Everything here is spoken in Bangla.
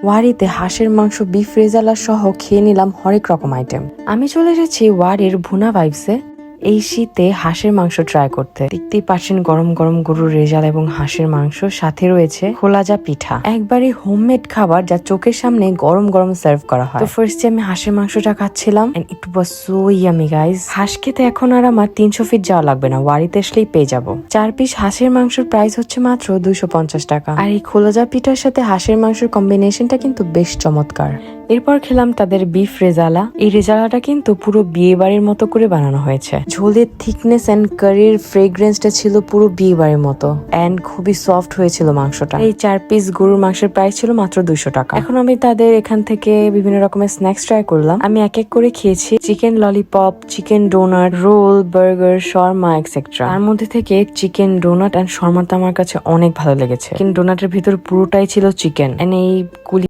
ওয়ারিতে হাঁসের মাংস, বিফ রেজালা সহ খেয়ে নিলাম হরেক রকম আইটেম। আমি চলে এসেছি ওয়ারির ভুনা ভাইবসে এই শীতে হাঁসের মাংস ট্রাই করতে। দেখতেই পাচ্ছেন গরম গরম গরুর রেজালা এবং হাঁসের মাংস, সাথে রয়েছে খোলাজা পিঠা। একবারই হোমমেড খাবার যা চোখের সামনে গরম গরম সার্ভ করা হয়। তো ফার্স্টে আমি হাঁসের মাংসটা খাচ্ছিলাম and it was so yummy guys. হাঁস খেতে এখন আর আমার 300 ফিট যাওয়া লাগবে না, ওয়ারিতে আসলেই পেয়ে যাবো। 4 পিস হাঁসের মাংসের প্রাইস হচ্ছে মাত্র 250 টাকা। আর এই খোলাজা পিঠার সাথে হাঁসের মাংসের কম্বিনেশনটা কিন্তু বেশ চমৎকার। এরপর খেলাম তাদের বিফ রেজালা। এই রেজালাটা কিন্তু পুরো বিয়ে বাড়ির মতো করে বানানো হয়েছে। ঝোলের থিকনেস এন্ড কারির ফ্রেগ্রেন্সটা ছিল পুরো বিয়ে বাড়ির মতো এন্ড খুবই সফট হয়েছিল মাংসটা। এই 4 পিস গরুর মাংসের প্রাইস ছিল মাত্র 200 টাকা। এখন আমি তাদের এখান থেকে বিভিন্ন রকমের স্ন্যাক্স ট্রাই করলাম। আমি এক এক করে খেয়েছি chicken lollipop, chicken donut, roll, burger, shawarma etcetera. তার মধ্যে থেকে চিকেন ডোনাট এন্ড শর্মাটা আমার কাছে অনেক ভালো লেগেছে। চিকেন ডোনাটের ভিতর পুরোটাই ছিল চিকেন এন্ড এই